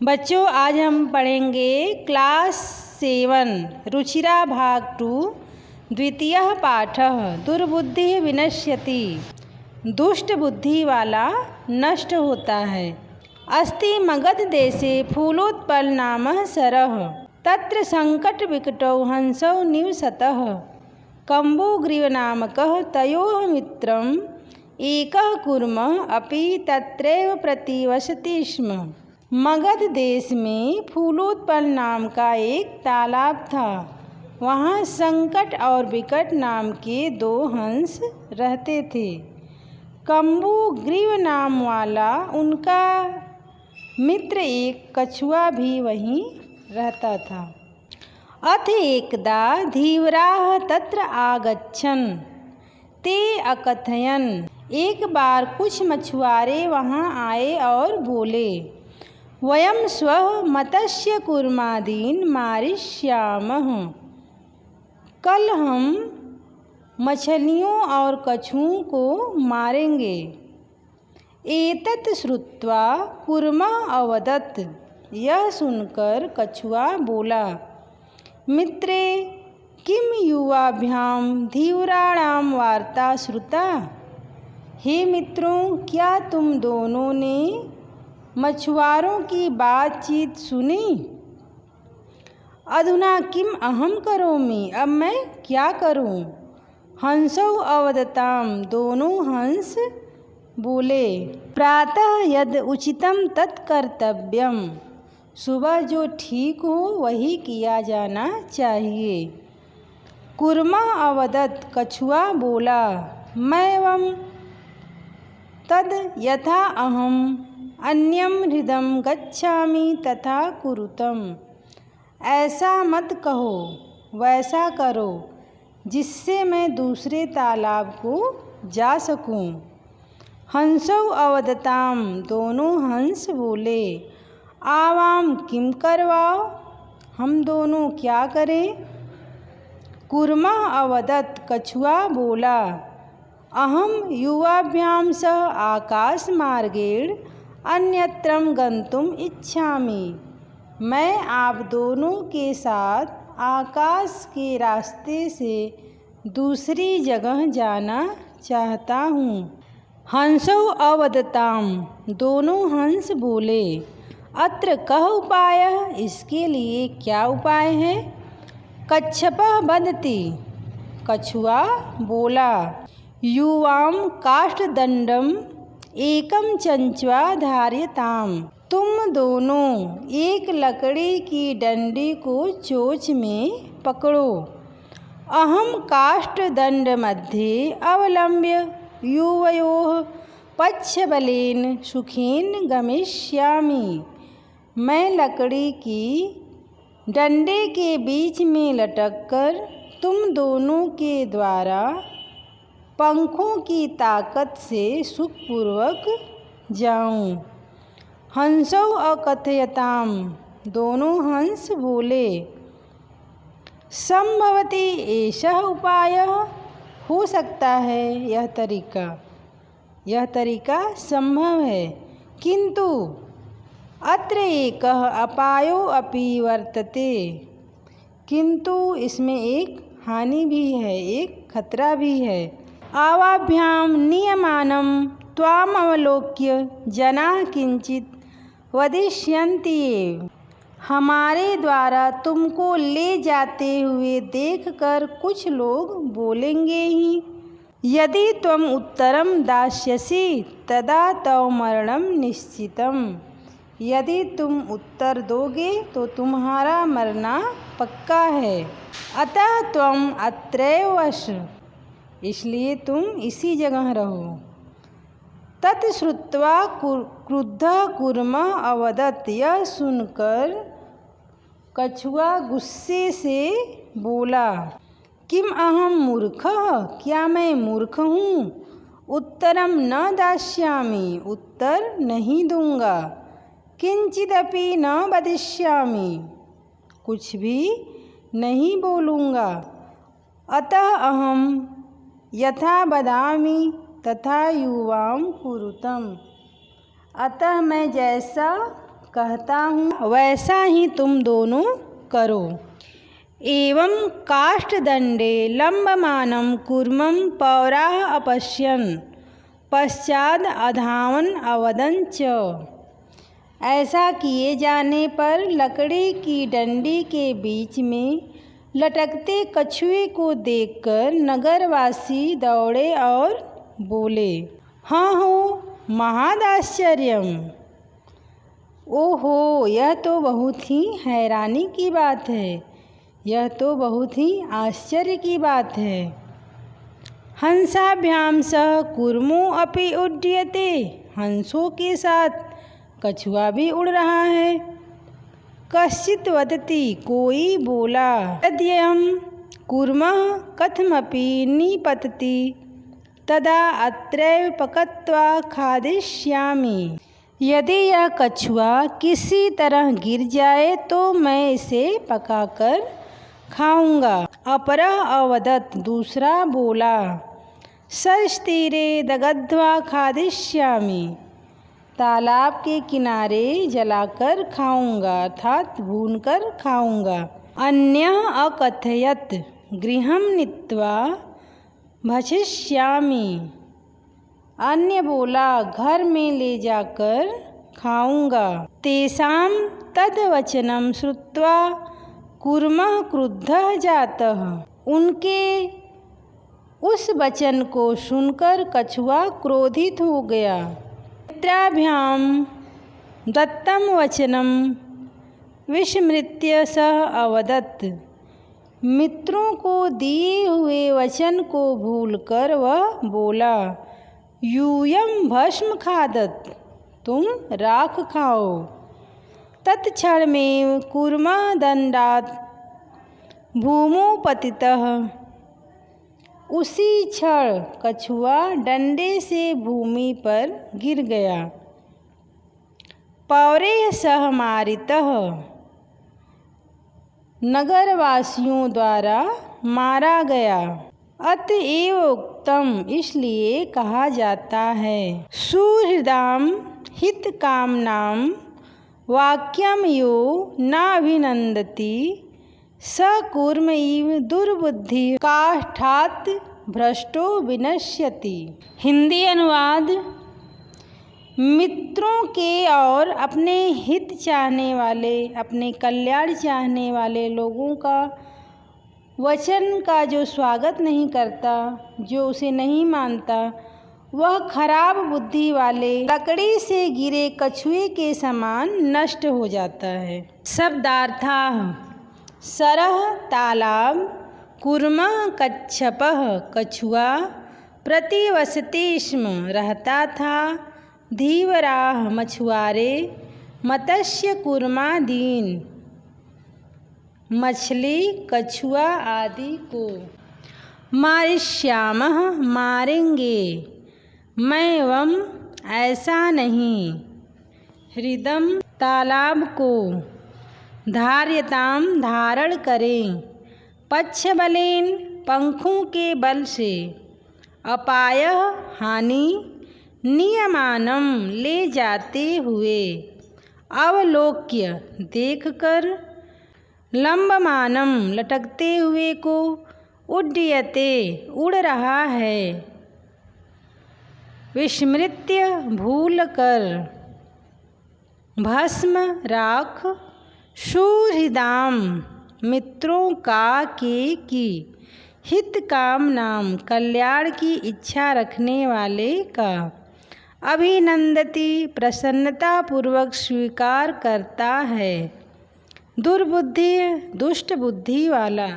बच्चों, आज हम पढ़ेंगे क्लास 7 रुचिरा भाग 2 द्वितीयः पाठः दुर्बुद्धिः विनश्यति। दुष्ट बुद्धि वाला नष्ट होता है। अस्ति मगध देशे फूलोत्पलनामः सरः तत्र संकट विकटौ हंसौ निवसतः कम्बुग्रीवनामकः तयोः मित्रम् एकः कूर्मः अपि तत्रैव प्रतिवसति स्म। मगध देश में फूलोत्पल नाम का एक तालाब था। वहाँ संकट और विकट नाम के 2 हंस रहते थे। कम्बुग्रीव नाम वाला उनका मित्र एक कछुआ भी वहीं रहता था। अथ एकदा धीवराः तत्र आगच्छन् ते अकथयन्। एक बार कुछ मछुआरे वहाँ आए और बोले, वयं स्वः मत्स्य कूर्मादीन् मारिष्यामः। कल हम मछलियों और कछुओं को मारेंगे। एतत् श्रुत्वा कूर्मः अवदत्। यह सुनकर कछुआ बोला, मित्रे किम युवाभ्यां धीवराणां वार्ता श्रुता। हे मित्रों, क्या तुम दोनों ने मछुआरों की बातचीत सुनी। अधुना किम अहम करोमि। अब मैं क्या करूं। हंसौ अवदताम। दोनों हंस बोले, प्रातः यद उचितम तत्कर्तव्यम। सुबह जो ठीक हो वही किया जाना चाहिए। कूर्मः अवदत्। कछुआ बोला, मैवं तद यथा अहम अन्यम हृदम गच्छामि तथा कुरुतम। ऐसा मत कहो, वैसा करो जिससे मैं दूसरे तालाब को जा सकूं। हंसौ अवदताम। दोनों हंस बोले, आवाम किम करवाओ। हम दोनों क्या करें। कूर्मः अवदत्। कछुआ बोला, अहम युवाभ्यां सह आकाशमार्गेण अन्यत्रम गंतुम इच्छामि। मैं आप दोनों के साथ आकाश के रास्ते से दूसरी जगह जाना चाहता हूँ। हंसौ अवदताम। दोनों हंस बोले, अत्र कः उपायः। इसके लिए क्या उपाय है। कच्छपः वदति। कछुआ बोला, युवां काष्ठदंडम एकम चंच्वा धार्यताम। तुम दोनों एक लकड़ी की डंडी को चोंच में पकड़ो। अहम काष्ठदंड मध्ये अवलंब्य युवयोः पक्षबलेन सुखेन गमिष्यामि। मैं लकड़ी की डंडे के बीच में लटककर तुम दोनों के द्वारा पंखों की ताकत से सुखपूर्वक जाऊं। हंसौ अकथयताम। दोनों हंस बोले, संभवति एषः उपायः। हो सकता है यह तरीका संभव है। किंतु अत्र एकः अपायो अपि वर्तते। किंतु इसमें एक हानि भी है, एक खतरा भी है। आवाभ्यां नियमानं त्वाम् अवलोक्य जनाः किंचित वदिष्यन्ति एव। हमारे द्वारा तुमको ले जाते हुए देखकर कुछ लोग बोलेंगे ही। यदि त्वम् उत्तरं दास्यसि तदा तव मरणं निश्चितम्। यदि तुम उत्तर दोगे तो तुम्हारा मरना पक्का है। अतः त्वम् अत्रैव वस। इसलिए तुम इसी जगह रहो। तत् श्रुत्वा क्रुद्धः कूर्मः अवदत्। यह सुनकर कछुआ गुस्से से बोला, किम अहम मूर्खः। क्या मैं मूर्ख हूँ। उत्तरम न दास्यामि। उत्तर नहीं दूंगा। किंचिदपि न वदिष्यामि। कुछ भी नहीं बोलूँगा। अतः अहम यथा वदामि तथा युवां कुरुतम। अतः मैं जैसा कहता हूँ वैसा ही तुम दोनों करो। एवं काष्ठदण्डे लम्बमानं कूर्मं पौराः अपश्यन् पश्चाद अधावन् अवदन् च। ऐसा किए जाने पर लकड़ी की डंडी के बीच में लटकते कछुए को देखकर नगरवासी दौड़े और बोले, हाँ हो महादाश्चर्यम। ओहो, यह तो बहुत ही हैरानी की बात है, यह तो बहुत ही आश्चर्य की बात है। हंसाभ्याम सह कूर्मो अपि उड्ड्यते, हंसों के साथ कछुआ भी उड़ रहा है। कश्चित् वदति, कोई बोला, यद्ययं कूर्मः कथमपि निपतति तदा अत्रैव पकत्वा खादिष्यामि। यदि यह कछुआ किसी तरह गिर जाए तो मैं इसे पकाकर खाऊंगा। अपरः अवदत्, दूसरा बोला, सरस्तीरे दग्ध्वा खादिष्यामि, तालाब के किनारे जलाकर खाऊंगा अर्थात भूनकर खाऊंगा। अन्यः अकथयत्, गृहं नीत्वा भक्षिष्यामि, अन्य बोला, घर में ले जाकर खाऊंगा। तेषां तद्वचनं श्रुत्वा कूर्मः क्रुद्धः जातः, उनके उस वचन को सुनकर कछुआ क्रोधित हो गया। मित्राभ्यां दत्तं वचनं विस्मृत्य सः अवदत्, मित्रों को दिए हुए वचन को भूलकर वह बोला, यूयं भस्म खादत्, तुम राख खाओ। तत्क्षण में कूर्मः दंडात् भूमौ पतितः, उसी क्षण कछुआ डंडे से भूमि पर गिर गया। पौरैः सह मारितः, नगरवासियों द्वारा मारा गया। अतएव उक्तम, इसलिए कहा जाता है, सुहृदां हितकामनां वाक्यं यो नाभिनन्दति स कूर्म इव दुर्बुद्धि काष्ठात् भ्रष्टो विनश्यति। हिंदी अनुवाद। मित्रों के और अपने हित चाहने वाले, अपने कल्याण चाहने वाले लोगों का वचन का जो स्वागत नहीं करता, जो उसे नहीं मानता, वह खराब बुद्धि वाले लकड़ी से गिरे कछुए के समान नष्ट हो जाता है। शब्दार्थाः। सरः तालाब, कूर्मः कच्छपः कछुआ, प्रतिवसति स्म रहता था, धीवराः मछुआरे, मत्स्य कूर्मादीन मछली कछुआ आदि को, मारिष्यामः मारेंगे, मैं एवं ऐसा नहीं, हृदम तालाब को, धार्यताम धारण करें, पक्षबलेन पंखों के बल से, अपायः हानि, नियमानं ले जाते हुए, अवलोक्य देखकर, लंबमानं लटकते हुए को, उड्डयते उड़ रहा है, विस्मृत्य भूल कर, भस्म राख, सुहृदाम मित्रों का के की, हित काम नाम कल्याण की इच्छा रखने वाले का, अभिनंदती प्रसन्नता पूर्वक स्वीकार करता है, दुर्बुद्धि दुष्ट बुद्धि वाला।